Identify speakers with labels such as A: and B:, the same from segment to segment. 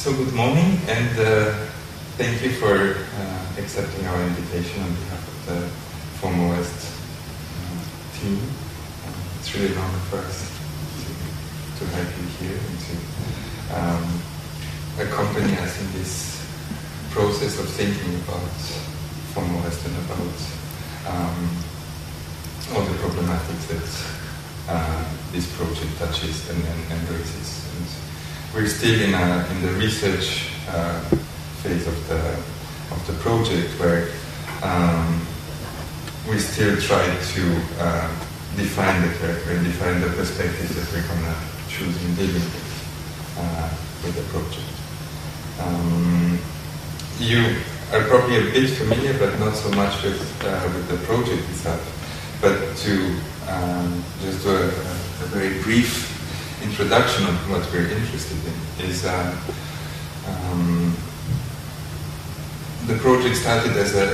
A: So good morning, and thank you for accepting our invitation on behalf of the Former West team. It's really an honor for us to have you here and to accompany us in this process of thinking about Former West and about all the problematics that this project touches and raises. And we're still in the research phase of the project, where we still try to define the character and define the perspectives that we're going to choose in dealing with the project. You are probably a bit familiar, but not so much with the project itself. But to just do a very brief introduction of what we're interested in is the project started as an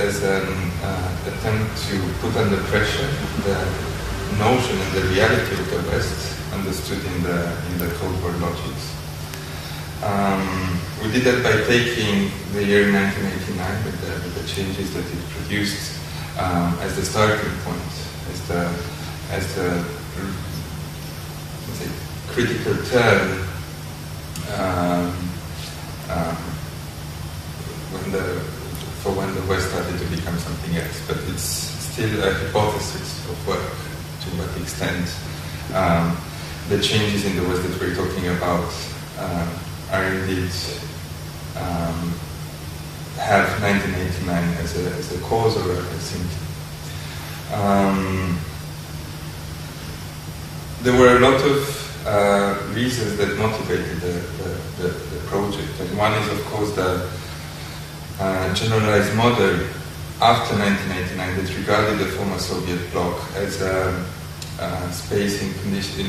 A: attempt to put under pressure the notion and the reality of the West understood in the Cold War logics. We did that by taking the year 1989 with the changes that it produced as the starting point, as the let's say, critical turn when the West started to become something else. But it's still a hypothesis of work to what extent the changes in the West that we're talking about are indeed have 1989 as a cause or a symptom. There were a lot of reasons that motivated the project, and one is, of course, the generalized model after 1989 that regarded the former Soviet bloc as a space in condition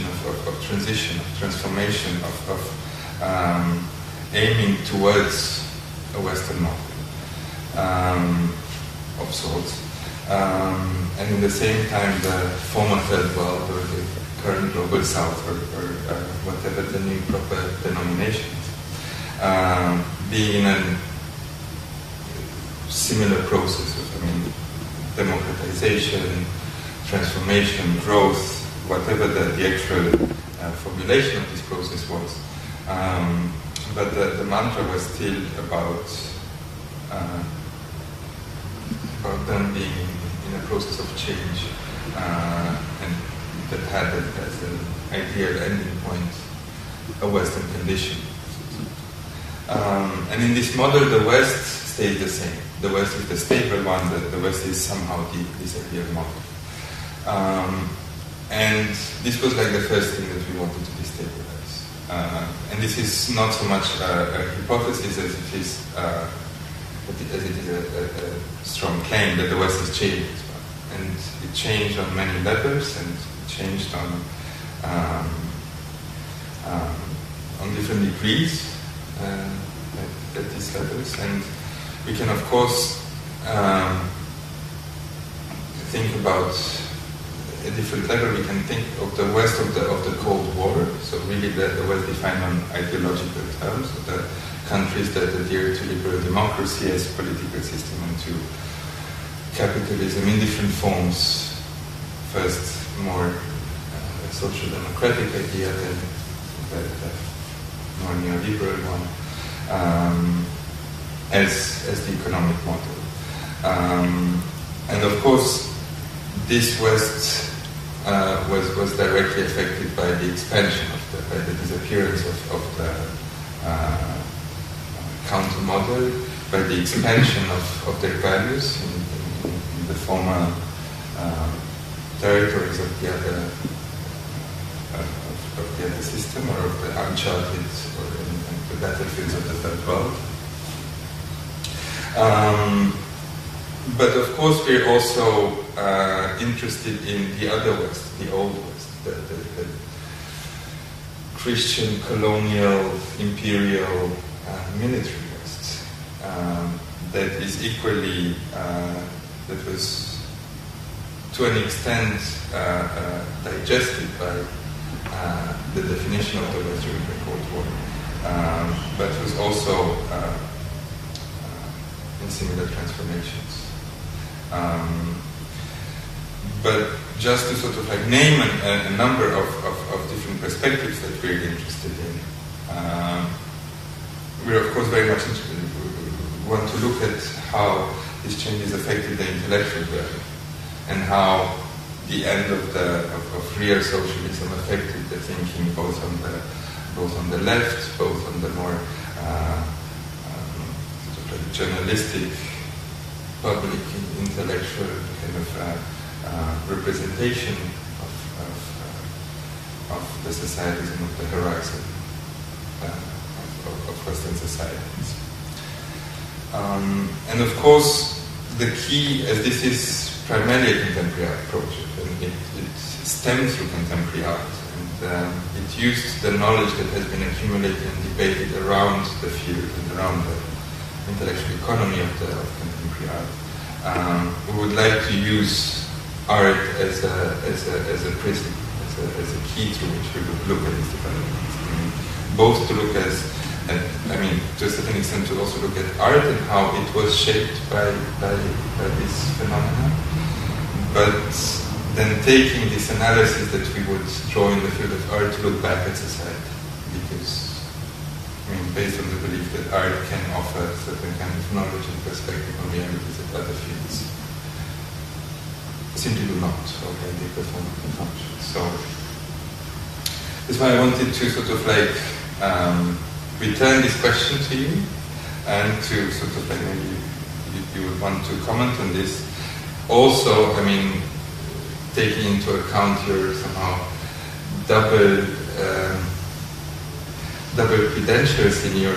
A: of transition, of transformation, of aiming towards a Western model of sorts. And in the same time, the former Third World or the current Global South or whatever the new proper denomination is, being in a similar process of democratization, transformation, growth, whatever the actual formulation of this process was. But the mantra was still about them being in a process of change, and that had as an ideal ending point a Western condition. And in this model, the West stays the same. The West is the stable one. The West is somehow this ideal model. And this was like the first thing that we wanted to destabilize. And this is not so much a hypothesis as it is a strong claim that the West has changed as well. And it changed on many levels, and it changed on different degrees at these levels. And we can, of course, think about a different level. We can think of the West of the Cold War, so really the West defined on ideological terms, of the countries that adhere to liberal democracy as political system and to capitalism in different forms. First, more social democratic idea, then the more neoliberal one, as the economic model. And of course, this West was directly affected by the expansion by the disappearance of the counter model, by the expansion of their values in the former territories of the other system, or of the uncharted or in the battlefields of the Third World. But of course, we're also interested in the other West, the old West, the Christian, colonial, imperial, military West, that is equally, that was to an extent digested by the definition of the West during the Cold War, but who's also in similar transformations. But just to sort of like name a number of different perspectives that we're interested in, we're of course very much interested, we want to look at how these changes affected the intellectual world and how the end of real socialism affected the thinking both on the left, both on the more sort of like journalistic, public, intellectual kind of representation of the societies and of the horizon of Western societies. And of course, the key, as this is primarily a contemporary art project, and it stems through contemporary art, and it used the knowledge that has been accumulated and debated around the field and around the intellectual economy of contemporary art. We would like to use art as a prism, as a key through which we would look at these developments. Both to look to a certain extent, to also look at art and how it was shaped by this phenomena, but then taking this analysis that we would draw in the field of art to look back at society, because based on the belief that art can offer a certain kind of knowledge and perspective on realities that other fields simply do not, or can they perform the function. So that's why I wanted to sort of like return this question to you, and to sort of like maybe you would want to comment on this. Also, taking into account your somehow double credentials in your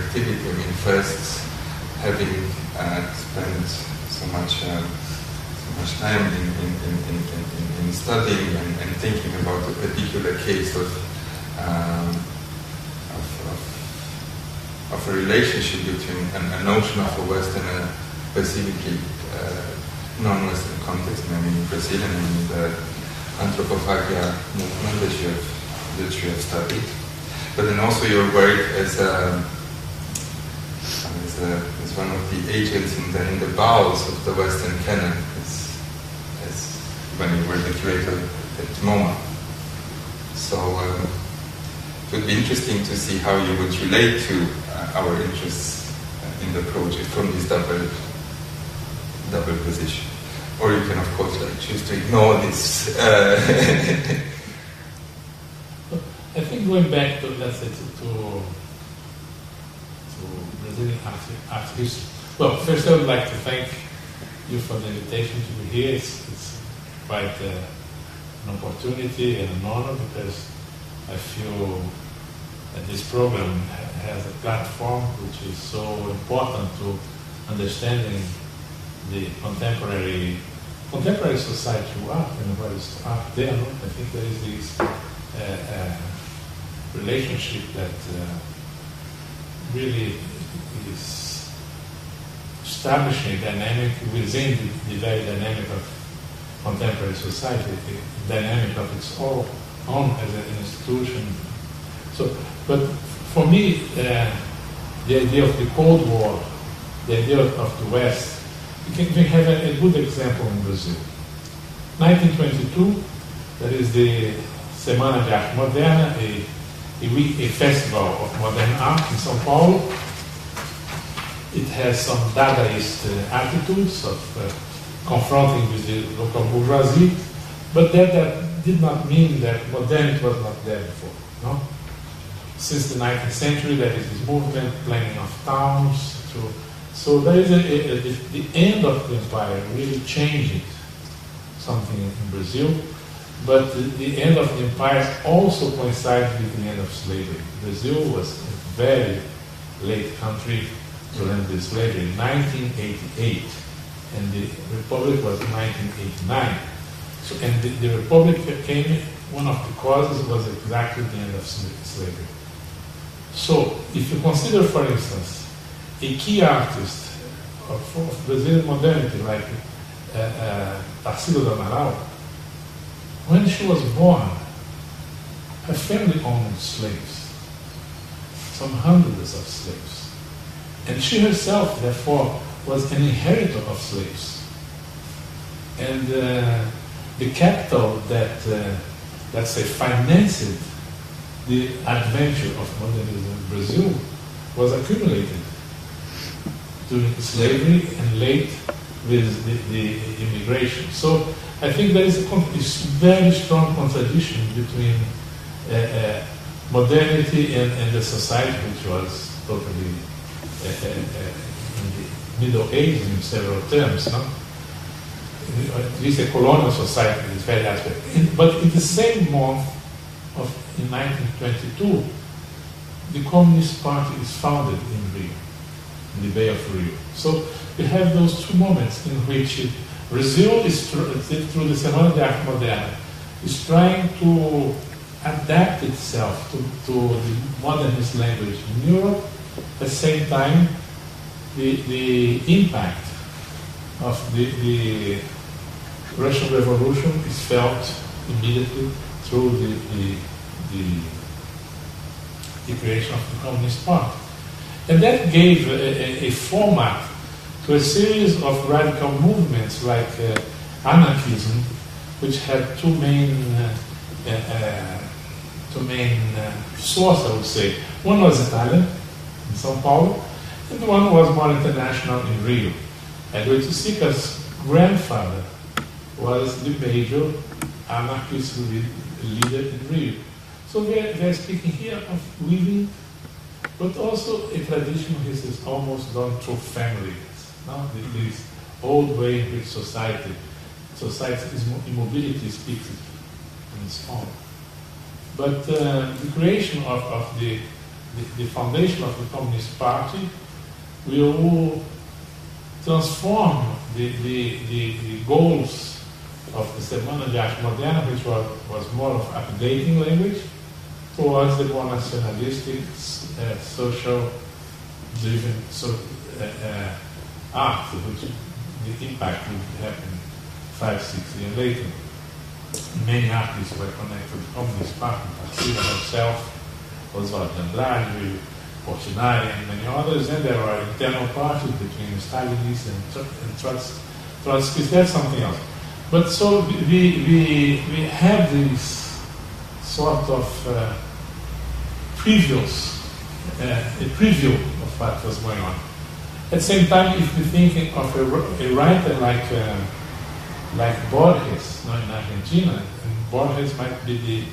A: activity. First, having spent so much time in studying and thinking about a particular case of a relationship between a notion of a Western and a specifically non-Western context, Brazil and the anthropophagia movement that you have studied, but then also your work as one of the agents in the bowels of the Western canon, as when you were the curator at MoMA. So it would be interesting to see how you would relate to our interests in the project from this double position. Or you can, of course, choose to ignore this.
B: I think going back to, let's say, to Brazilian art history. Well, first I would like to thank you for the invitation to be here. It's quite an opportunity and an honor, because I feel that this program has a platform which is so important to understanding the contemporary society art and what is art there. No? I think there is this relationship that really is establishing a dynamic within the very dynamic of contemporary society, the dynamic of its own as an institution. So, but for me, the idea of the Cold War, the idea of the West, we have a good example in Brazil. 1922, there is the Semana de Arte Moderna, a festival of modern art in São Paulo. It has some Dadaist attitudes of confronting with the local bourgeoisie, but that did not mean that modernity was not there before. No? Since the 19th century, there is this movement, planning of towns. So there is the end of the empire really changed something in Brazil, but the end of the empire also coincides with the end of slavery. Brazil was a very late country to end the slavery in 1988, and the Republic was in 1989. So, and the Republic came, one of the causes was exactly the end of slavery. So, if you consider, for instance, a key artist of Brazilian modernity, like Tarsila do Amaral, when she was born, her family owned slaves. some hundreds of slaves. And she herself, therefore, was an inheritor of slaves. And the capital that, let's say, financed the adventure of modernism in Brazil was accumulated during slavery and late with the immigration. So I think there is a very strong contradiction between modernity and the society, which was totally in the Middle Ages in several terms, no? At least a colonial society in this very aspect. But in the same month in 1922, the Communist Party is founded in Rio, in the Bay of Rio. So we have those two moments in which Brazil is, through the Semana de Arte Moderna, is trying to adapt itself to the modernist language in Europe. At the same time, the impact of the Russian Revolution is felt immediately through the creation of the Communist Party. And that gave a format to a series of radical movements like anarchism, which had two main sources, I would say. One was Italian, in São Paulo, and one was more international in Rio. Eduardo Sica's grandfather was the major anarchist leader in Rio. So they're speaking here of living, but also a tradition which is almost done through families. No? This old way in which society's immobility speaks in its own. But the creation of the foundation of the Communist Party will transform the goals of the Semana de Arte Moderna, which was more of updating language, towards the more nationalistic, social-driven art, which the impact would happen 5-6 years later. Many artists were connected to the Communist Party, Tarsila himself, Oswald de Andrade, Costinaş, and many others, and there are internal parties between Stalinists and Trotskyists. That's something else. But so we have this sort of previews, a preview of what was going on. At the same time, if we think of a writer like Borges, in Argentina, and Borges might be the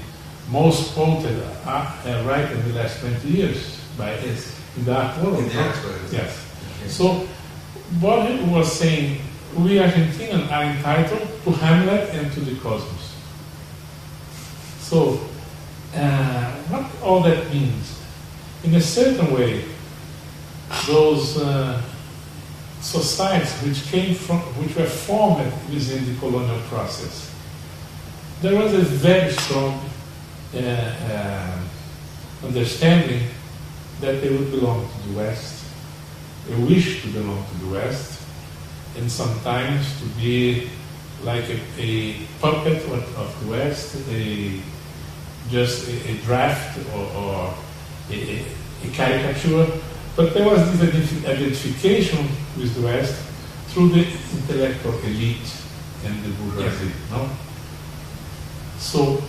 B: most quoted writer in the last 20 years by his in the art world.
A: In the art world.
B: Yes. Okay. So Borges was saying, we Argentinians are entitled to Hamlet and to the cosmos. So what all that means? In a certain way, those societies which were formed within the colonial process, there was a very strong understanding that they would belong to the West, a wish to belong to the West, and sometimes to be like a puppet of the West, just a draft or a caricature. But there was this identification with the West through the intellectual elite and the bourgeoisie. Yes. No? So,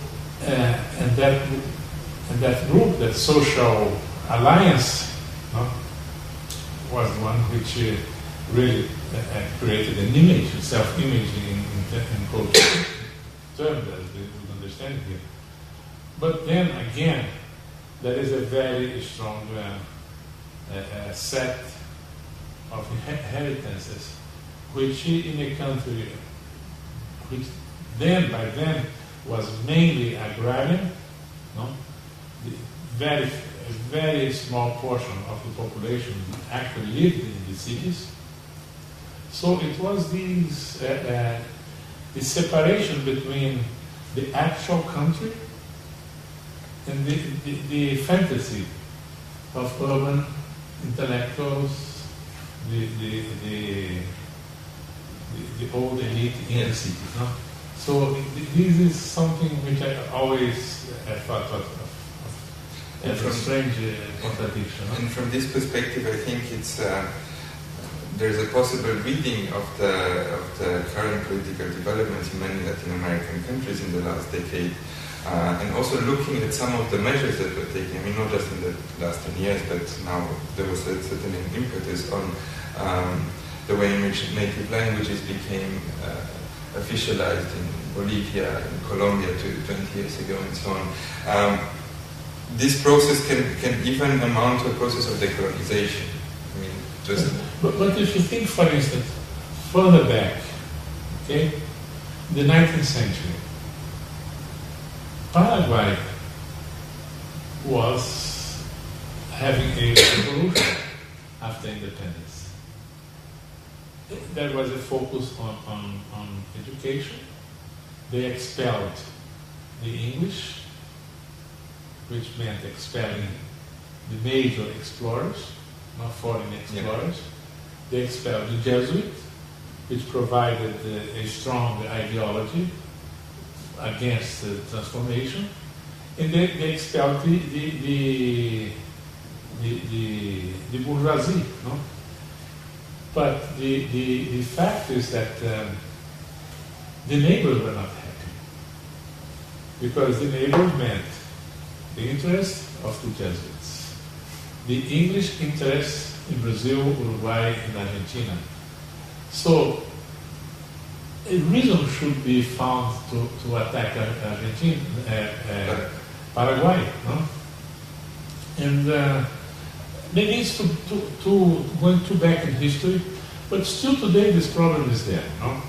B: and that group, that social alliance, no, was the one which really created an image, a self-image in culture terms that we would understand here. But then again, there is a very strong set of inheritances, which in a country which by then was mainly agrarian, no? A very small portion of the population actually lived in the cities. So it was the separation between the actual country and the fantasy of urban intellectuals, the old elite in the city. No? So this is something which I always thought of. as a strange contradiction.
A: And from this perspective, I think there's a possible reading of the current political developments in many Latin American countries in the last decade, and also looking at some of the measures that were taken. I mean, not just in the last 10 years, but now there was a certain impetus on the way in which native languages became officialized in Bolivia and Colombia 20 years ago and so on. This process can even amount to a process of decolonization. I mean, just...
B: But if you think, for instance, further back, okay, the 19th century, Paraguay was having a revolution after independence. There was a focus on education. They expelled the English, which meant expelling the major explorers, not foreign explorers. Yeah. They expelled the Jesuits, which provided a strong ideology against the transformation, and they expelled the bourgeoisie. No? But the fact is that the neighbors were not happy, because the neighbors meant the interest of the Jesuits, the English interest in Brazil, Uruguay, and Argentina. So a reason should be found to attack Argentina, Paraguay, no? And maybe it's to going too back in history, but still today this problem is there, no?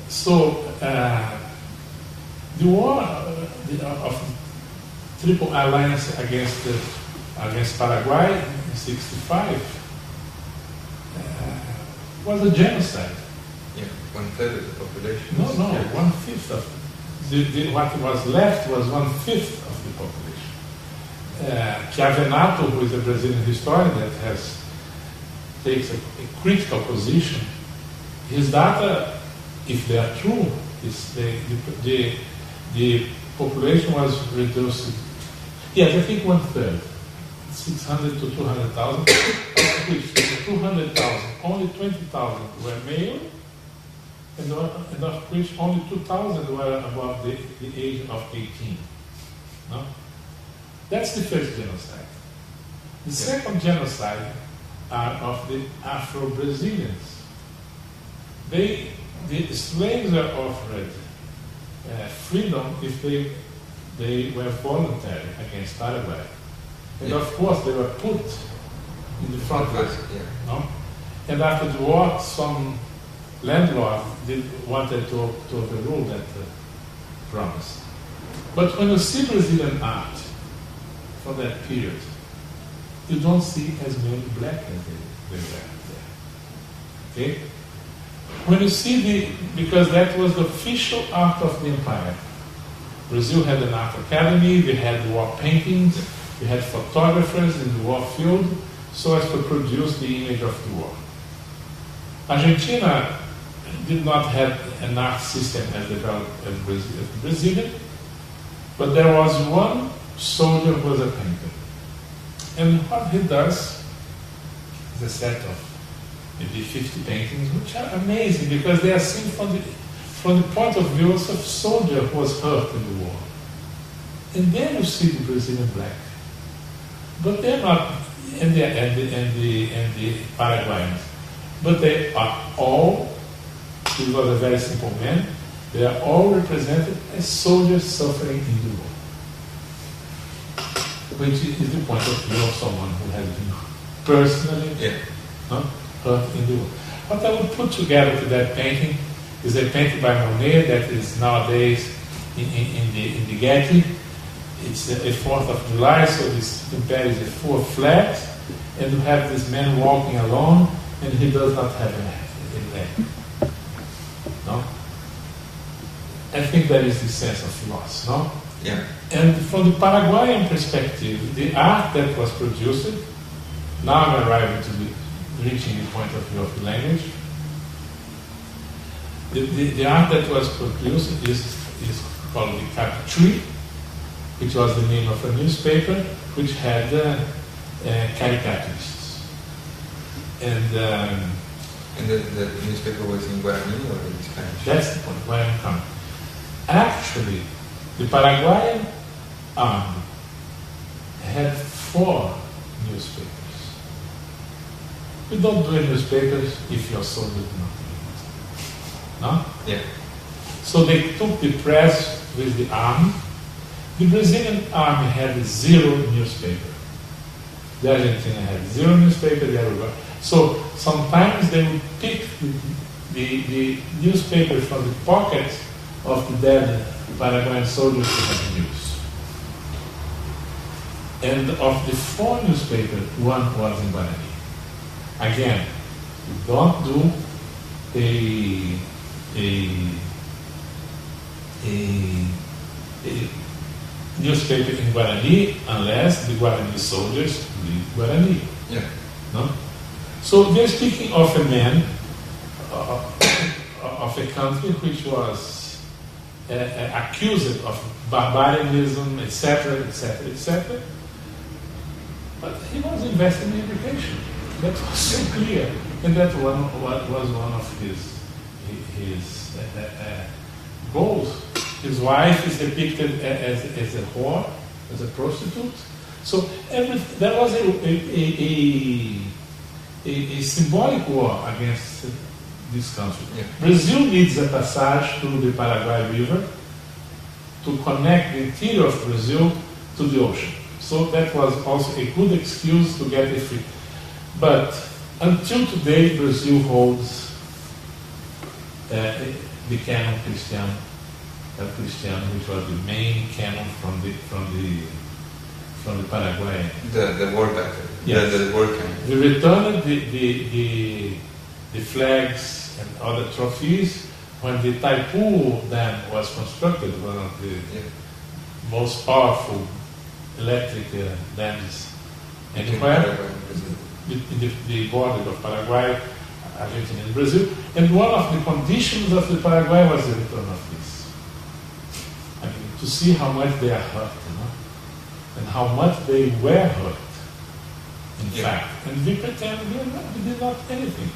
B: So the war of Triple Alliance against Paraguay in '65 was a genocide.
A: Yeah, 1/3 of the population.
B: No, 1/5 of what was left was 1/5 of the population. Chiavenato, who is a Brazilian historian that takes a critical position, his data, if they are true, is the population was reduced. Yes, I think 1/3, 600 to 200,000. Of which 200,000, only 20,000 were male, and of which only 2,000 were above the age of 18. No? That's the first genocide. The second genocide are of the Afro-Brazilians. The slaves were offered freedom if they were voluntary against Paraguay. And of course they were put in the front line. No? And after the war, some landlord wanted to overrule that promise. But when you see Brazilian art for that period, you don't see as many black as they were there. Okay? When you see because that was the official art of the empire. Brazil had an art academy, we had war paintings, we had photographers in the war field, so as to produce the image of the war. Argentina did not have an art system as developed as Brazilian, but there was one soldier who was a painter. And what he does is a set of maybe 50 paintings, which are amazing because they are seen from the point of view of a soldier who was hurt in the war. And then you see the Brazilian black. But they're not, and the Paraguayans. But they are all, he was a very simple man, they are all represented as soldiers suffering in the war. Which is the point of view of someone who has been personally hurt in the war. What I would put together to that painting is a painting by Monet that is nowadays in the Getty. It's a 4th of July, so this compare is a full flat, and you have this man walking alone, and he does not have a leg. No? I think that is the sense of loss, no?
A: Yeah.
B: And from the Paraguayan perspective, the art that was produced, now I'm arriving to reaching the point of view of the language. The art that was produced is called the Capitri, which was the name of a newspaper, which had caricaturists. And
A: the newspaper was in Guarani or in Spanish?
B: That's the point where I'm coming. Actually, the Paraguayan army had 4 newspapers. You don't do newspapers if your soldiers do not do it. No?
A: Yeah.
B: So they took the press with the army. The Brazilian army had 0 newspaper. The Argentina had 0 newspaper, the Uruguay. So sometimes they would pick the newspaper from the pockets of the dead Paraguayan soldiers to have news. And of the 4 newspapers, 1 was in Guarani. Again, you don't do a newspaper in Guarani unless the Guarani soldiers leave Guarani.
A: Yeah.
B: No? So they're speaking of a man, of a country which was accused of barbarianism, etc., etc., etc. But he was investing in education. That was so clear, and that was one of his goals. His wife is depicted as a whore, as a prostitute. So there was a symbolic war against this country.
A: Yeah.
B: Brazil needs a passage through the Paraguay River to connect the interior of Brazil to the ocean. So that was also a good excuse to get a free. But until today, Brazil holds the canon Cristiano, which was the main canon from the Paraguay.
A: The war battle.
B: Yes.
A: The war canon.
B: We returned the flags and other trophies when the Taipu Dam was constructed, one of the most powerful electric dams anywhere. The border of Paraguay, Argentina, and Brazil. And one of the conditions of the Paraguay was the return of this. I mean, to see how much they are hurt, and how much they were hurt, in fact. And we pretend we did not anything.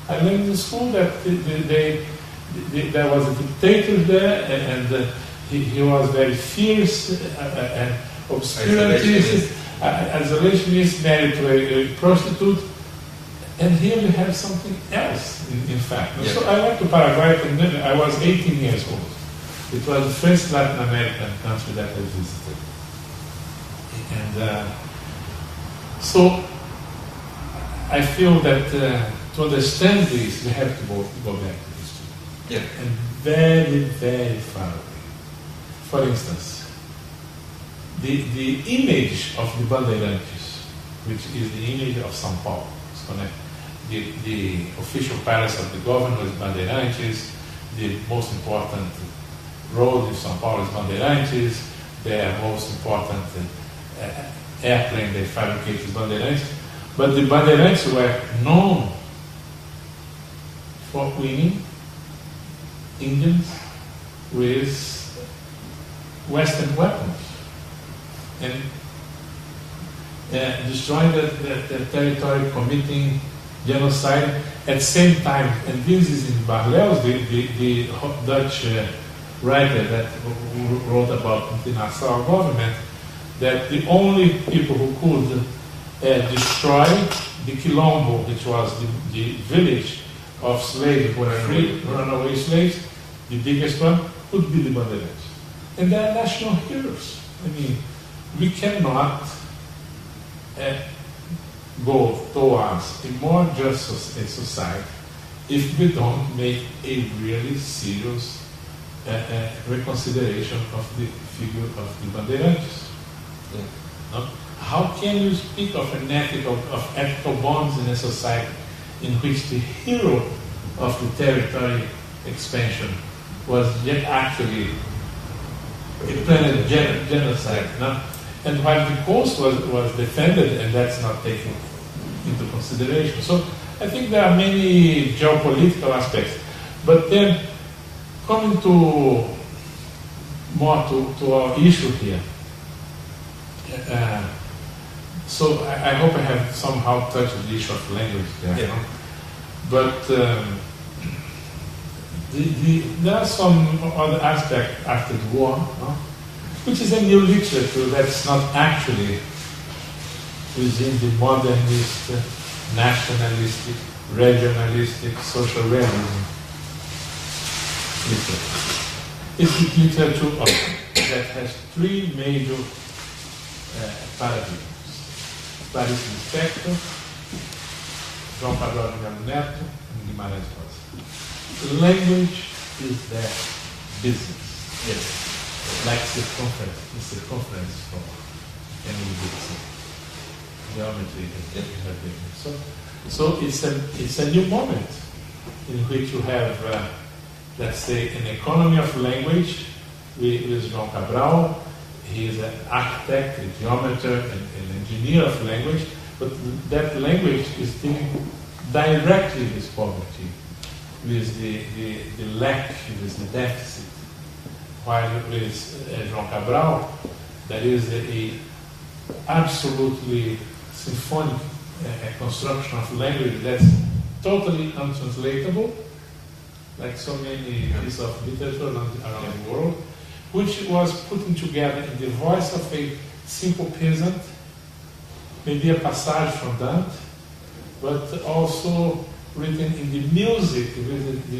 B: I learned in school that there was a dictator there, and he was very fierce and obscurantist. Isolationist, married to a prostitute, and here we have something else, in fact. Yeah. So I went to Paraguay and I was 18 years old. It was the first Latin American country that I visited. And so I feel that to understand this, we have to go back to history.
A: Yeah.
B: And very, very far away. For instance, the image of the Bandeirantes, which is the image of São Paulo, the official palace of the governor is Bandeirantes, the most important road in São Paulo is Bandeirantes, their most important airplane they fabricate is Bandeirantes, but the Bandeirantes were known for winning Indians with Western weapons and destroying the territory, committing genocide at the same time. And this is in Barlels, the Dutch writer that wrote about the Nassau government, that the only people who could destroy the Quilombo, which was the village of slaves who were free, runaway slaves, the biggest one, would be the Bandeirantes. And they are national heroes. I mean, we cannot go towards a more just society if we don't make a really serious reconsideration of the figure of the Bandeirantes.
A: Yeah.
B: No? How can you speak of ethical bonds in a society in which the hero of the territory expansion was yet actually a planned genocide? No? And while the coast was defended, and that's not taken into consideration. So I think there are many geopolitical aspects. But then, coming to more to our issue here, So I hope I have somehow touched the issue of language there.
A: Yeah.
B: No? But there are some other aspects after the war, no? Which is a new literature that's not actually within the modernist, nationalistic, regionalistic, social realism literature. It's a literature that has three major paradigms. Clarice Lispector, João Cabral de Melo Neto, and Guimarães Rosa. Language is their business.
A: Yes.
B: Like circumference for any business. Geometry that we have. So it's a new moment in which you have, let's say, an economy of language with João Cabral. He is an architect, a geometer, an engineer of language, but that language is dealing directly with poverty, with the lack, with the deficit. While with João Cabral, there is a absolutely symphonic construction of language that's totally untranslatable, like so many pieces of literature around the world, which was putting together in the voice of a simple peasant, maybe a passage from Dante, but also written in the music with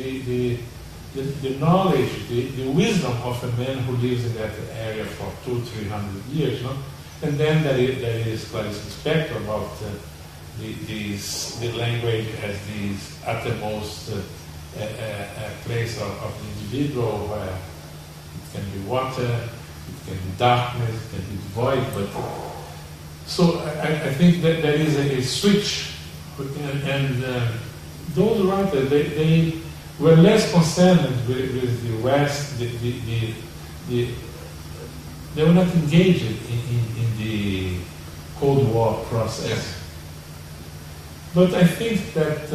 B: the knowledge, the wisdom of a man who lives in that area for 200-300 years. No? And then there is Clarice Lispector about the language as the uttermost place of the individual, where it can be water, it can be darkness, it can be void. But so I think that there is a switch, and those writers they were less concerned with the West. They were not engaged in the Cold War process.
A: Yes.
B: But I think that.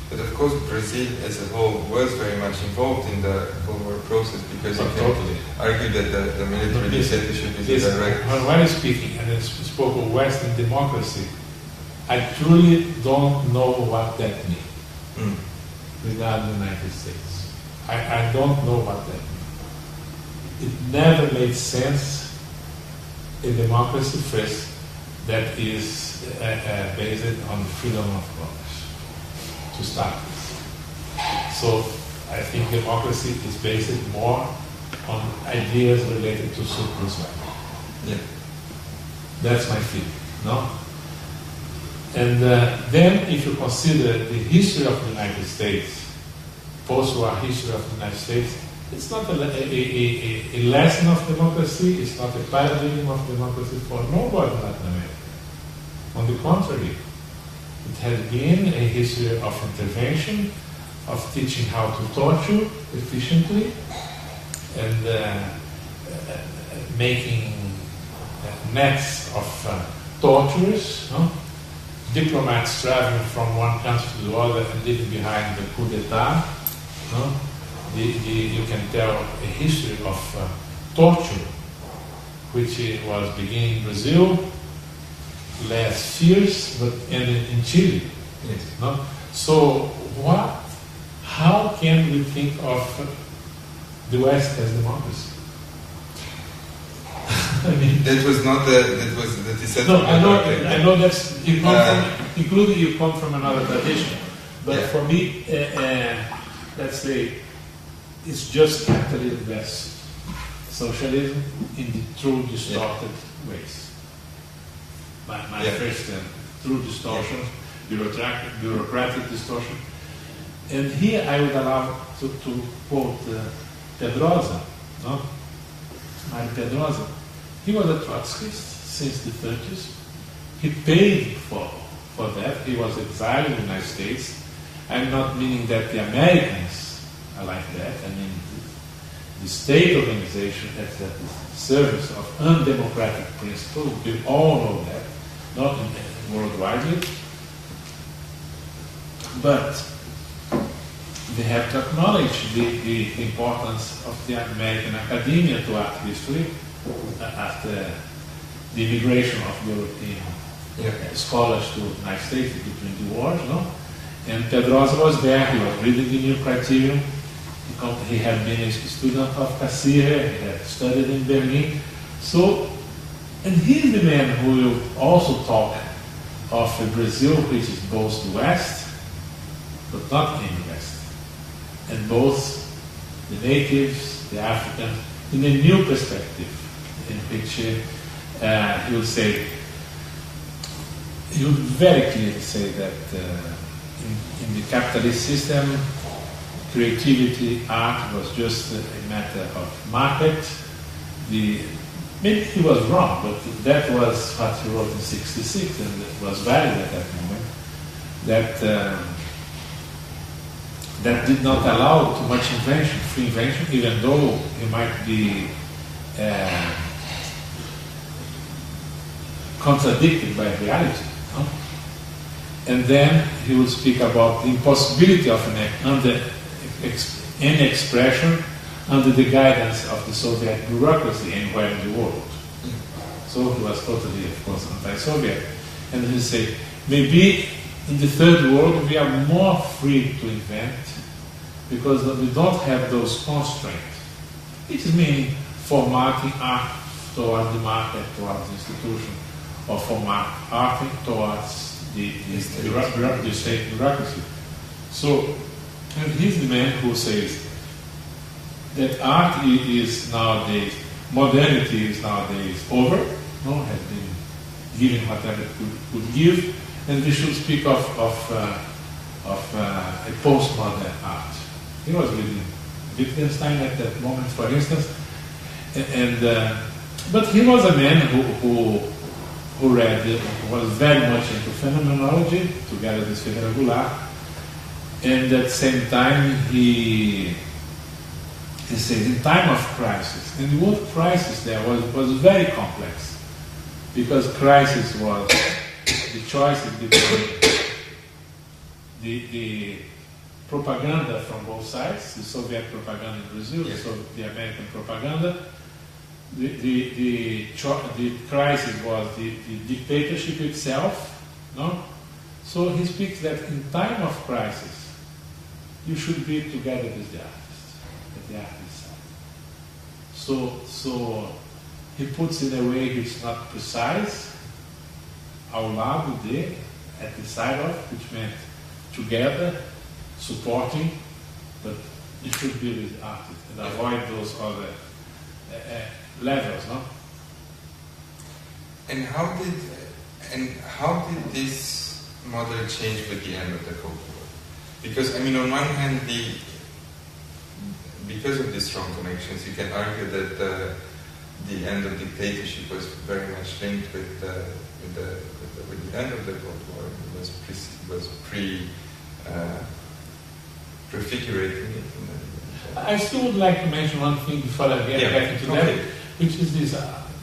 A: But of course, Brazil as a whole was very much involved in the Cold War process, because you can argue that the military dictatorship is direct.
B: When I was speaking and I spoke of Western democracy, I truly don't know what that means regarding the United States. I don't know what that means. It never made sense a democracy first that is based on freedom of commerce, to start with. So I think democracy is based more on ideas related to surplus value.
A: Yeah.
B: That's my feeling, no? And then if you consider the history of the United States, post-war history of the United States, it's not a lesson of democracy, it's not a paradigm of democracy for nobody in Latin America. On the contrary, it has been a history of intervention, of teaching how to torture efficiently, and making nets of torturers, no? Diplomats traveling from one country to the other and leaving behind the coup d'etat. No? You can tell a history of torture, which was beginning in Brazil, less fierce, but ended in Chile.
A: Yes.
B: No? So how can we think of the West as democracy? I mean,
A: that was not that was the dissent.
B: No, I know that's you come from another tradition, but
A: yeah.
B: For me, let's say it's just capitalism versus socialism in the true distorted ways. My first true distortion, bureaucratic distortion. And here I would allow to quote Pedrosa, no? Mario Pedrosa. He was a Trotskyist since the 30s. He paid for that. He was exiled in the United States. I'm not meaning that the Americans are like that. I mean, the state organization at the service of undemocratic principles. We all know that, not worldwide. But they have to acknowledge the importance of the American academia to art history after the immigration of European scholars to the United States between the wars, no? And Pedrosa was there, he was reading the new criterion. He had been a student of Cassirer, he had studied in Berlin. So, and he's the man who will also talk of a Brazil which is both the West, but not in the West. And both the natives, the Africans, in a new perspective, in which he will say, he would very clearly say that in the capitalist system, creativity, art was just a matter of market. Maybe he was wrong, but that was what he wrote in '66, and it was valid at that moment. That did not allow too much invention, free invention, even though it might be contradicted by reality. No? And then he would speak about the impossibility of any expression under the guidance of the Soviet bureaucracy anywhere in the world. So he was totally, of course, anti-Soviet. And he said, maybe in the third world we are more free to invent because we don't have those constraints. It means formatting art towards the market, towards the institution, or formatting towards the state bureaucracy. So, and he's the man who says that art is nowadays, modernity is nowadays over, no, has been given whatever it could give, and we should speak of a postmodern art. He was reading Wittgenstein at that moment, for instance, but he was a man who was very much into phenomenology, together with Ferreira Goulart, and at the same time he said, in time of crisis, and the word crisis there was very complex, because crisis was the choice between the propaganda from both sides, the Soviet propaganda in Brazil, the American propaganda. The crisis was the dictatorship itself, no? So he speaks that in time of crisis, you should be together with the artist, at the artist's side. So he puts in a way which is not precise, ao lado de, at the side of, which meant together, supporting, but you should be with the artist and avoid those other levels, no?
A: And how did this model change with the end of the Cold War? Because, I mean, on one hand, because of the strong connections, you can argue that the end of dictatorship was very much linked with the end of the Cold War. It was prefigurating it.
B: I still would like to mention one thing before I get back into that, which is this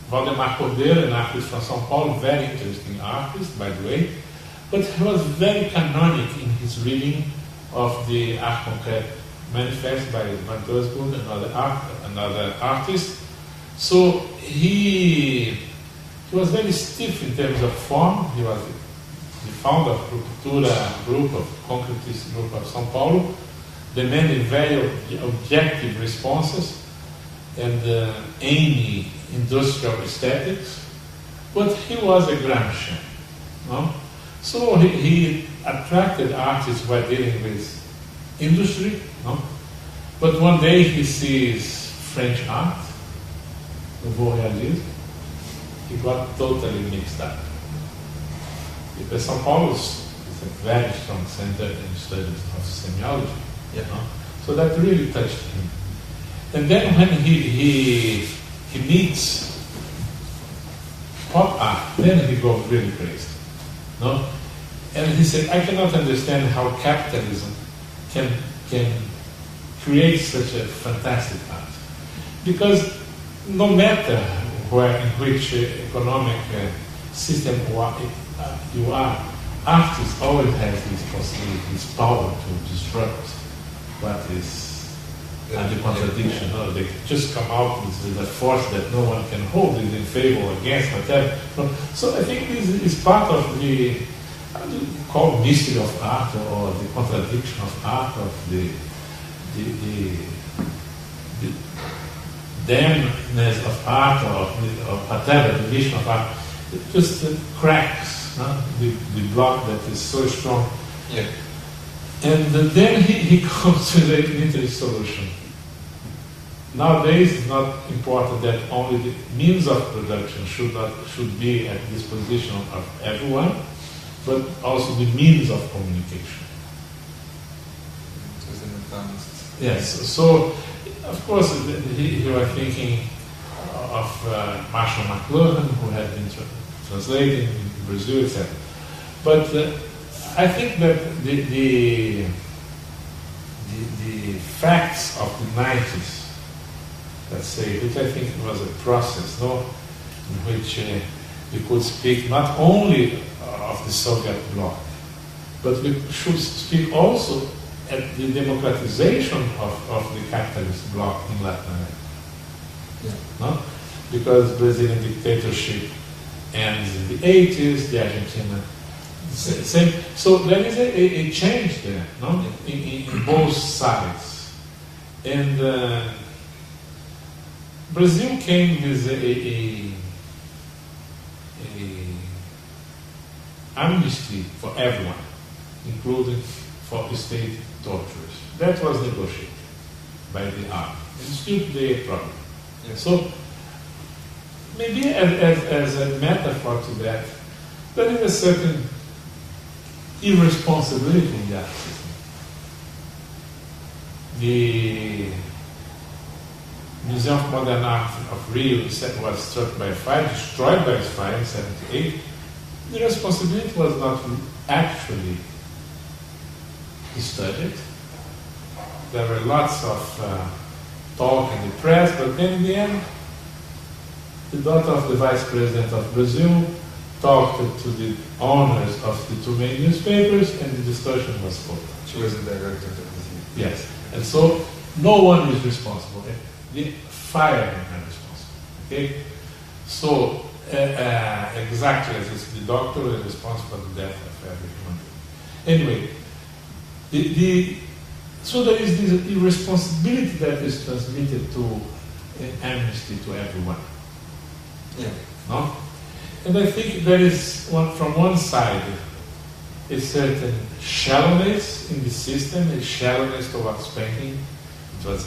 B: Valdemar Cordeiro, an artist from São Paulo, very interesting artist, by the way, but he was very canonic in his reading of the Art Concrete manifest by Van Doesburg, another artist. So he was very stiff in terms of form. He was the founder of Ruptura group, of concretist group of São Paulo, demanding very objective responses and aiming industrial aesthetics, but he was a Gramscian, no? So he attracted artists who were dealing with industry, no? But one day he sees French art, Nouveau Realisme, he got totally mixed up. Because São Paulo is a very strong center in studies of semiology. You know? So that really touched him. And then when he meets pop art, then he goes really crazy. No? And he said, I cannot understand how capitalism can create such a fantastic art. Because no matter in which economic system you are, artists always have this possibility, this power to disrupt what is and the contradiction. No? They just come out with a force that no one can hold, is in favor or against, whatever. No? So I think this is part of the, how do you call, mystery of art, or the contradiction of art, of the damnness of art, or whatever, the vision of art. It just cracks, no? the block that is so strong.
A: Yeah.
B: And then he comes with an interesting solution. Nowadays, it's not important that only the means of production should be at disposition of everyone, but also the means of communication.
A: It was an advanced.
B: Yes. So, of course, you are thinking of Marshall McLuhan, who had been translating in Brazil, etc. But I think that the facts of the 90s, let's say, which I think was a process, no, in which we could speak not only of the Soviet bloc, but we should speak also at the democratization of the capitalist bloc in Latin America.
A: Yeah.
B: No? Because Brazilian dictatorship ends in the 80s, the Argentina same. So there is a change there, no? In both sides. And Brazil came with a amnesty for everyone, including for state torturers. That was negotiated by the army. And still today a problem.
A: Yeah.
B: So maybe as a metaphor to that, there is a certain irresponsibility in that system. The Museum of Modern Art of Rio was struck by fire, destroyed by fire in 1978. The responsibility was not actually studied. There were lots of talk in the press, but then in the end, the daughter of the vice president of Brazil talked to the owners of the two main newspapers, and the discussion was over.
A: She was the director of the museum.
B: Yes, and so no one is responsible. The firemen are responsible. Okay, so exactly as it's the doctor is responsible for the death of every human being. Anyway, so there is this irresponsibility that is transmitted to amnesty to everyone.
A: Yeah.
B: No? And I think there is, from one side, a certain shallowness in the system, a shallowness towards painting. It was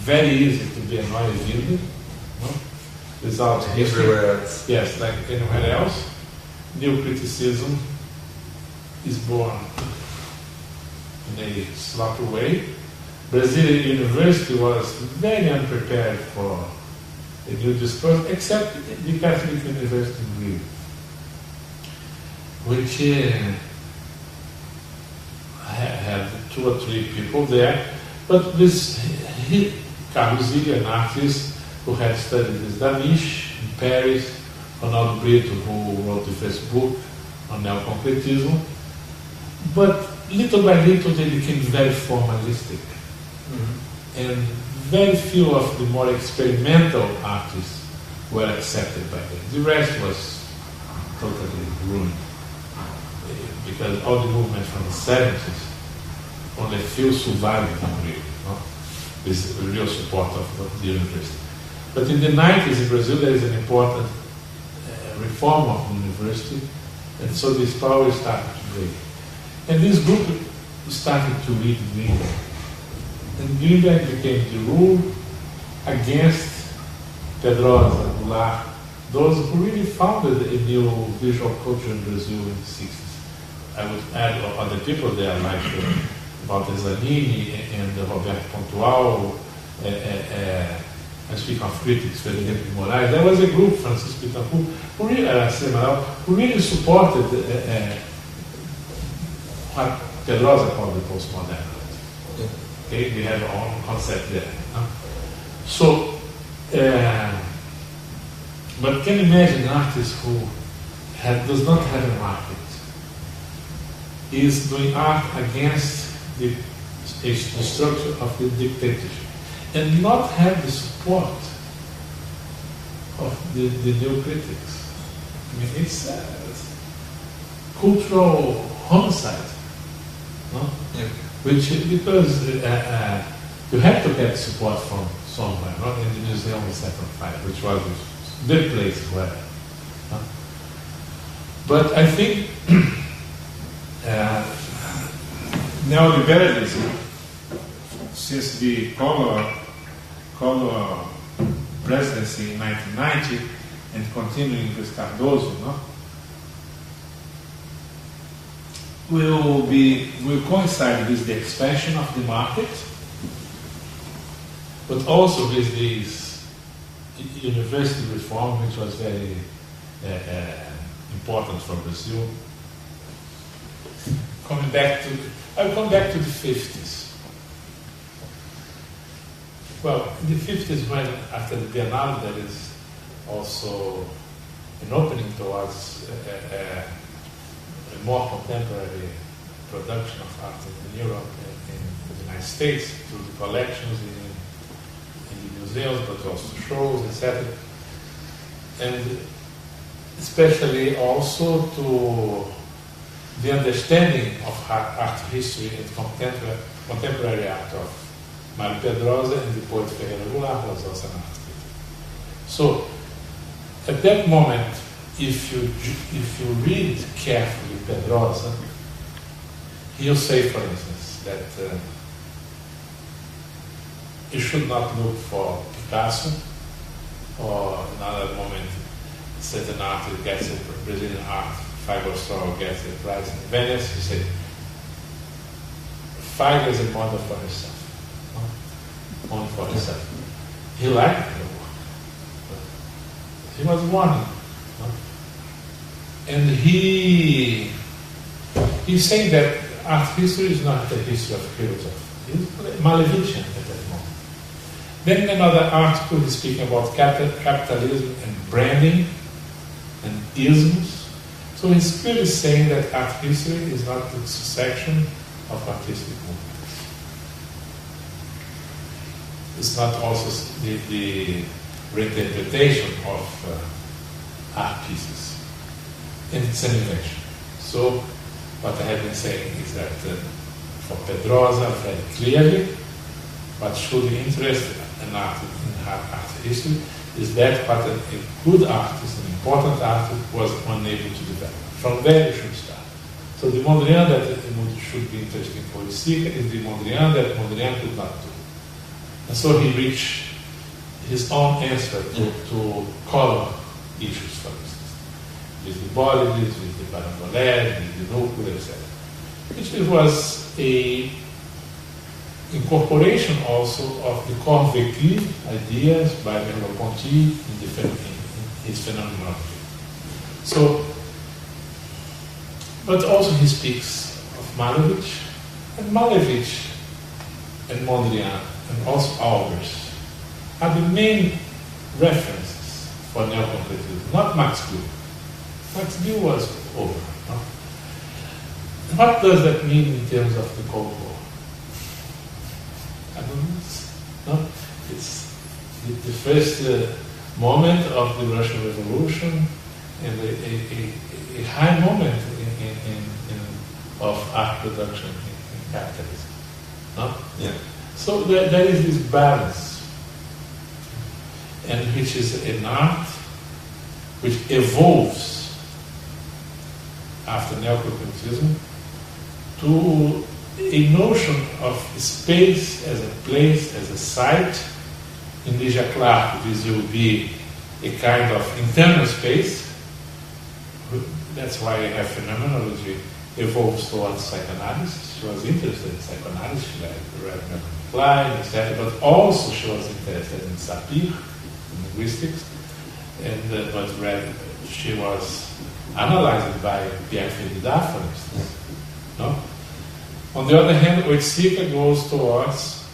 B: very easy to be an oil builder, no? Without history.
A: Everywhere else.
B: Yes, like anywhere else. New criticism is born in a sloppy way. Brazilian University was very unprepared for a new discourse, except the Catholic University in Rio, which had 2 or 3 people there, but this Carlos Zilli, an artist who had studied with Danish in Paris, Ronaldo Brito, who wrote the first book on neoconcretism, but little by little they became very formalistic. Mm-hmm. And very few of the more experimental artists were accepted by them. The rest was totally ruined. Because all the movement from the 70s, only a few survived in Rio, no? With the real support of the university. But in the 90s in Brazil there is an important reform of the university, and so this power started to break. And this group started to read Greenberg. And Greenberg became the rule against Pedrosa, Goulart, those who really founded a new visual culture in Brazil in the 60s. I would add other people there like Walter Zanini and Roberto Pontual. I speak of critics, Federico de Moraes. There was a group, Francisco Bittencourt, who really supported what Pedrosa called the postmodern. Okay, we have our own concept there. No? So, but can you imagine an artist who does not have a market, is doing art against the structure of the dictatorship. and not have the support of the new critics. I mean, it's cultural homicide, no?
A: Yeah.
B: Which, because you have to get support from somewhere, not in the Museum of Second Fire, which was the place where. No? But I think neoliberalism, since the Paulo presidency in 1990 and continuing with Cardoso, no, will coincide with the expansion of the market, but also with this university reform, which was very important for Brazil. I'll come back to the 50s. Well, in the 50s, when after the Biennale, there is also an opening towards a more contemporary production of art in Europe and in the United States through the collections in the museums, but also shows, etc. And especially also to the understanding of art history and contemporary art of Mário Pedrosa and the poet Ferreira Goulart, who was also an art critic. So, at that moment, if you read carefully Pedrosa, he'll say, for instance, that you should not look for Picasso, or another moment, certain artist gets a Brazilian art, Figo Straw gets a prize in Venice. He said, Figo is a model for herself. Only for himself. He liked the work. He was warning. And he's saying that art history is not the history of philosophy. He's Malefician at that moment. Then in another article he's speaking about capitalism and branding and isms. So he's clearly saying that art history is not the succession of artistic movements. It's not also the reinterpretation of art pieces. And it's an invention. So what I have been saying is that for Pedrosa, very clearly, what should interest an artist in art history is that what a good artist, an important artist, was unable to develop. From there you should start. So the Mondrian that should be interesting for the seeker is the Mondrian that Mondrian could not do. And so he reached his own answer to color issues, for instance, with the bodies, with the parambolés, with the núcleo, etc. Which was a incorporation also of the corps vécu ideas by Merleau-Ponty in his phenomenology. So, but also he speaks of Malevich, and Malevich and Mondrian and also Albers are the main references for neoconcretism, not Max Bill. Max Bill was over. No? What does that mean in terms of the Cold War? I don't know. No? It's the first moment of the Russian Revolution and a high moment of art production in capitalism. No?
A: Yeah.
B: So there is this balance, and which is an art which evolves after neoconcretism to a notion of space as a place, as a site. In Ligia Clark, this will be a kind of internal space. That's why I have phenomenology evolves towards psychoanalysis. She was interested in psychoanalysis, she read Klein, etc., but also she was interested in Sapir, in linguistics, and she was analyzed by Pierre Félida, for instance. No? On the other hand, Oiticica goes towards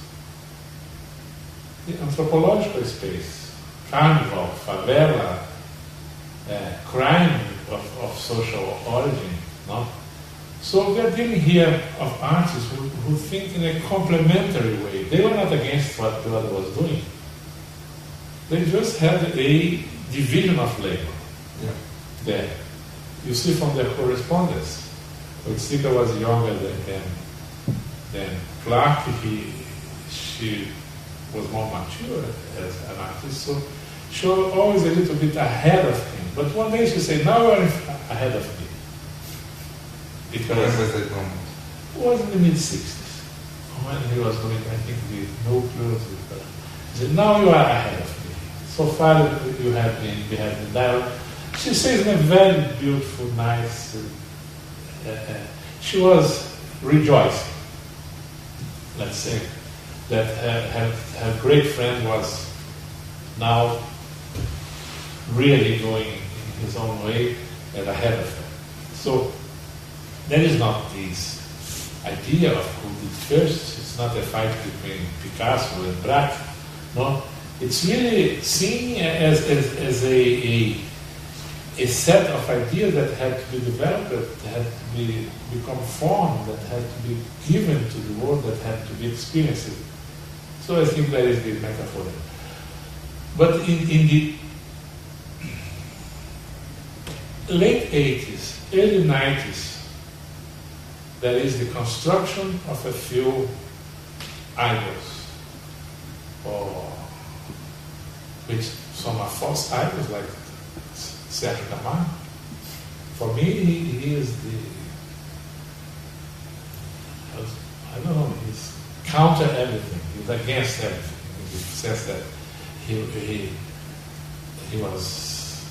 B: the anthropological space, carnival, favela, crime of social origin. No? So we are dealing here of artists who think in a complementary way. They were not against against what the other was doing. They just had a division of labor there. You see from their correspondence. When Sika was younger than Clark, she was more mature as an artist, so she was always a little bit ahead of him. But one day she said, "Now you are ahead of me." Because
A: when was that moment?
B: it was in the mid-60s, when he was doing, I think, the nucleus. She said, "Now you are ahead of me. So far we have been dialogue." She says in a very beautiful, nice, she was rejoicing, let's say, that her great friend was now really going in his own way and ahead of her. So there is not this idea of who did first. It's not a fight between Picasso and Braque. No, it's really seen as a set of ideas that had to be developed, that had to become formed, that had to be given to the world, that had to be experienced. So I think that is the metaphor. But in the late 80s, early 90s, there is the construction of a few idols, or which some are false idols, like Sergio Camargo. For me, he is I don't know, he's counter everything, he's against everything. He says that he was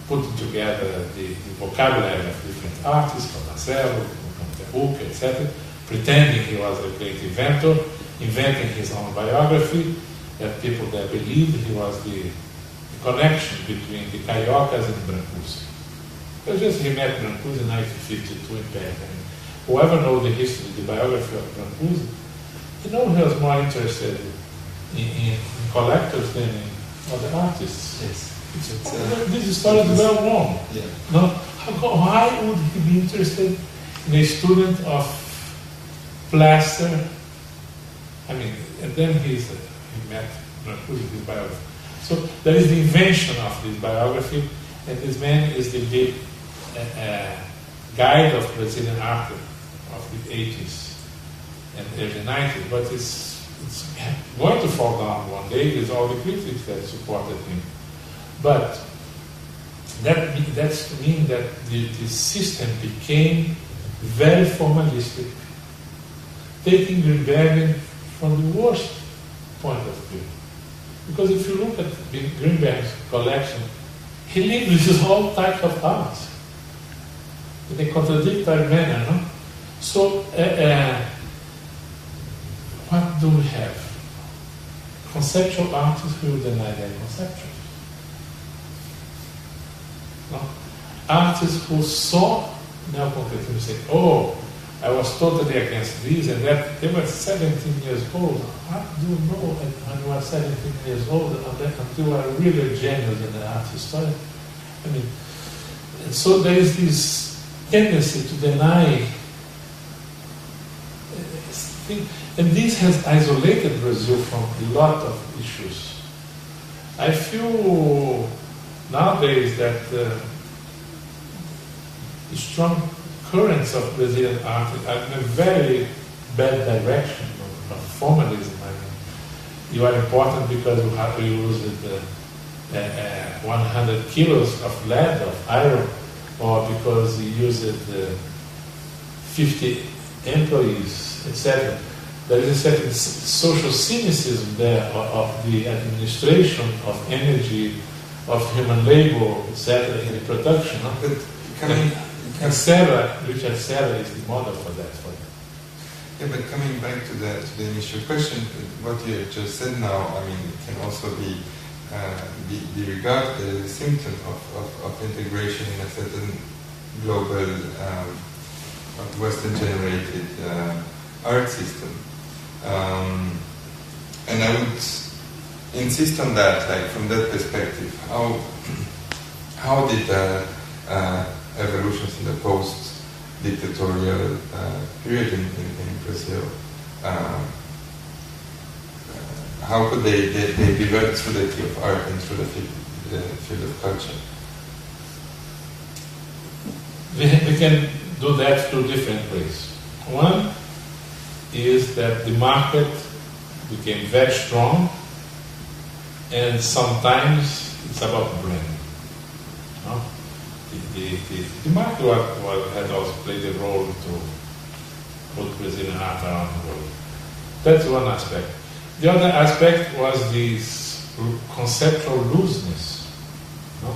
B: putting together the vocabulary of different artists, from Marcelo, from Hook, etc., pretending he was a great inventor, inventing his own biography, that people that believed he was the connection between the Cariocas and Brancusi. Because just he met Brancusi in 1952 in Paris. Whoever knows the history, the biography of Brancusi, he was more interested in collectors than in other artists.
A: Yes.
B: This story is well known.
A: Yeah.
B: No? Why would he be interested in a student of plaster? I mean, and then he met Brancusi, his biography. So there is the invention of this biography, and this man is the big guide of Brazilian art of the 80s and early 90s, but it's going to fall down one day with all the critics that supported him. But that's to mean that the system became very formalistic, taking Greenberg from the worst point of view. Because if you look at Greenberg's collection, he lives all types of art in a contradictory manner. No? So, what do we have? Conceptual artists who deny their conceptual. No? Artists who saw neo-concretism and say, "Oh, I was totally against this and that." They were 17 years old. What do you know when you are 17 years old until you are really a genius in the art history? I mean, and so there is this tendency to deny, and this has isolated Brazil from a lot of issues. I feel nowadays that the strong currents of Brazilian art are in a very bad direction of formalism. I mean, you are important because you have to use 100 kilos of lead, of iron, or because you use 50 employees, etc. There is a certain social cynicism there of the administration of energy, of human labor, etc. in the production. No? And Richard Serra is the model for that.
A: Yeah, but coming back to the initial question, what you have just said now, I mean, it can also be regarded as a symptom of integration in a certain global, Western-generated art system. And I would insist on that, like from that perspective, how did evolutions in the post-dictatorial period in Brazil how could they develop through the field of art and through the field of culture?
B: We can do that through different ways. One is that the market became very strong, and sometimes it's about brand. No? The market had also played a role to put Brazilian art around the world. That's one aspect. The other aspect was this conceptual looseness, no?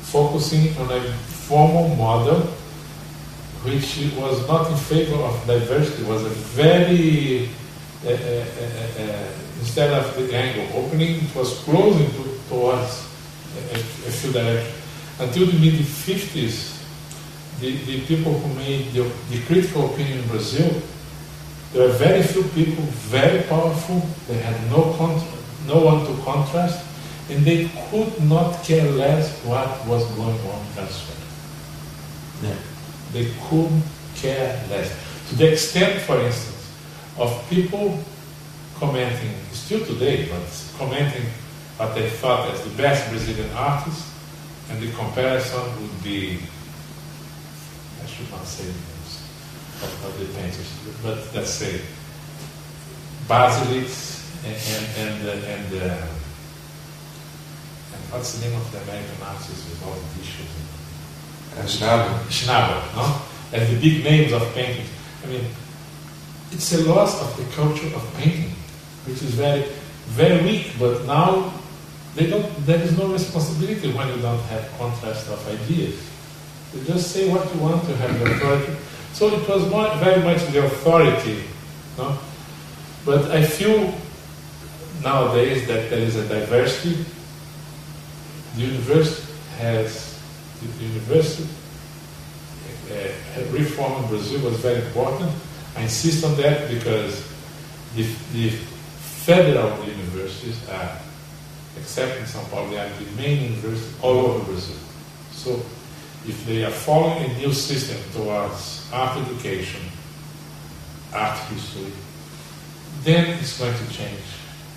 B: Focusing on a formal model which was not in favor of diversity, was a very, instead of the angle opening, it was closing towards a few directions. Until the mid-50s, the people who made the critical opinion in Brazil, there were very few people, very powerful, they had no one to contrast, and they could not care less what was going on elsewhere.
A: Yeah.
B: They couldn't care less. To the extent, for instance, of people commenting, still today, but commenting what they thought as the best Brazilian artists, and the comparison would be, I should not say names of the painters, but let's say Basilics and what's the name of the American artist with all the tissues? Schnabel, no? As the big names of painting. I mean, it's a loss of the culture of painting, which is very, very weak, but now there is no responsibility when you don't have contrast of ideas. You just say what you want to have the authority. So it was very much the authority, no? But I feel nowadays that there is a diversity. The university reform in Brazil was very important. I insist on that because the federal universities are, except in São Paulo, they are the main universities all over Brazil. So if they are following a new system towards art education, art history, then it's going to change,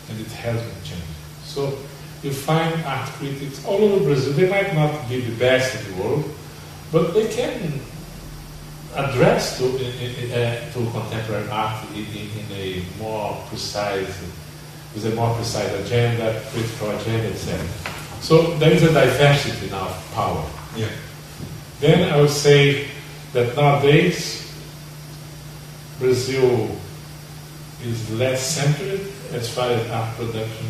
B: and it has been changing. So you find art critics all over Brazil. They might not be the best in the world, but they can address to contemporary art in a more precise, with a more precise agenda, critical agenda, etc. So there is a diversity now of power.
A: Yeah.
B: Then I would say that nowadays Brazil is less centered as far as art production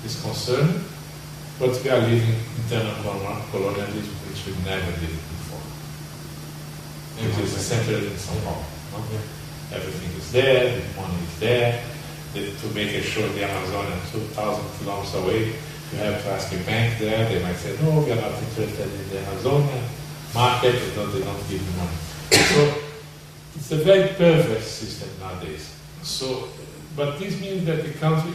B: is concerned, but we are living internal colonialism which we never did before. It is centered in São Paulo. No? Everything is there, the money is there. To make a show in the Amazon 2,000 kilometers away, you have to ask a bank there. They might say, no, we are not interested in the Amazonia market, they don't give you money. So it's a very perverse system nowadays. So, but this means that the country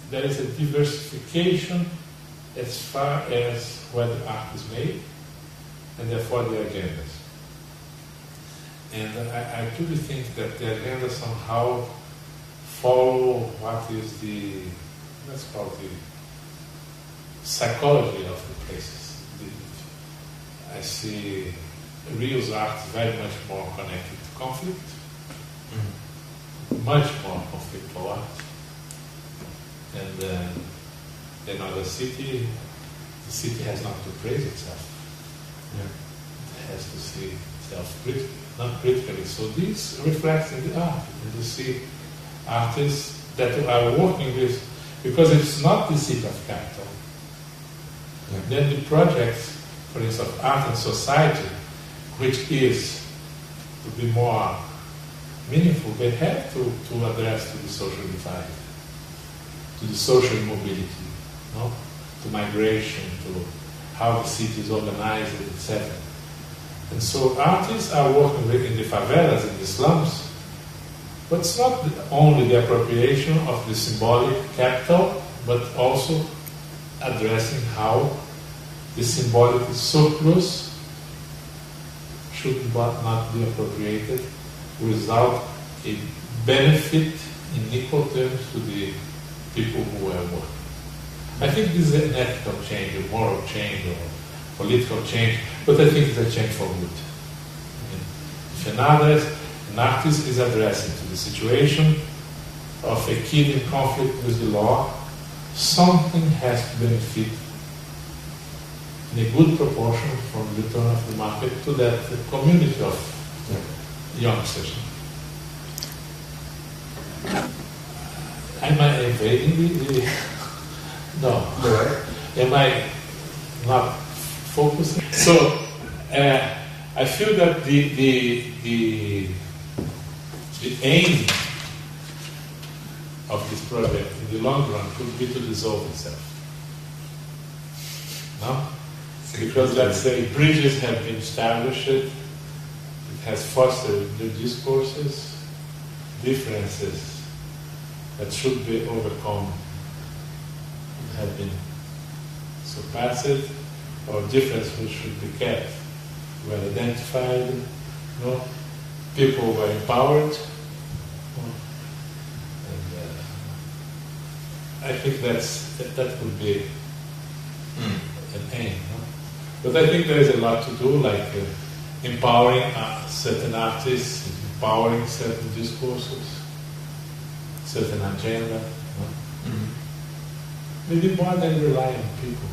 B: there is a diversification as far as where the art is made, and therefore the agendas. And I truly think that the agenda somehow follow what is let's call it the psychology of the places. I see Rio's art very much more connected to conflict, much more conflictual art. And another city, the city has not to praise itself. It has to see itself not critically. So this reflects in the art. You see artists that are working with, because it's not the city of capital. Then the projects, for instance, art and society, which is to be more meaningful, they have to address to the social divide, to the social mobility, no? To migration, to how the city is organized, etc. And so artists are working in the favelas, in the slums, but it's not only the appropriation of the symbolic capital, but also addressing how the symbolic surplus should not be appropriated without a benefit in equal terms to the people who are working. I think this is an ethical change, a moral change, or political change, but I think it's a change for good. If an artist is addressing to the situation of a kid in conflict with the law, something has to benefit in a good proportion from the return of the market to that community of youngsters. Am I evading the no. Am I not focusing? So I feel that the aim of this project in the long run could be to dissolve itself. No? Because let's say bridges have been established, it has fostered new discourses, differences that should be overcome have been surpassed, or differences which should be kept were identified, people were empowered, and I think that would be an aim. But I think there is a lot to do, like empowering certain artists, empowering certain discourses, certain agenda. Maybe more than relying on people.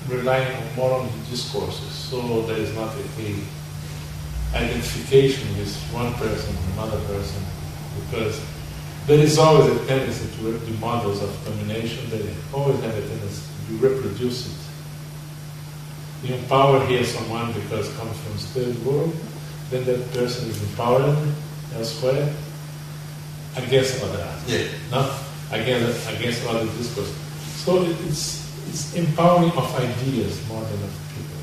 B: Relying more on the discourses, so there is not a identification with one person or another person, because there is always a tendency to the models of domination, they always have a tendency to reproduce it. You empower here someone because it comes from the third world, then that person is empowered elsewhere against other artists, against other discourses. So it's empowering of ideas more than of people.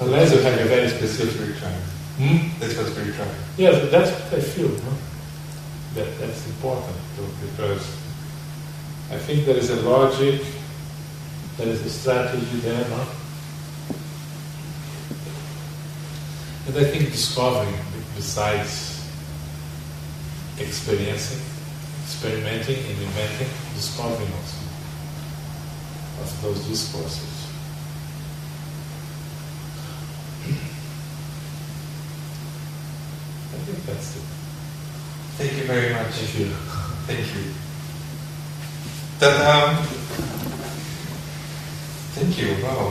B: Unless you have a very specific
A: trying. That's what we're trying.
B: Yes, that's what I feel. That's important too, because I think there is a logic, there is a strategy there, and I think discovering, besides experimenting and inventing, discovering also of those discourses. I think that's it.
A: Thank you very much.
B: Thank you.
A: Thank you. Then, thank you. Wow.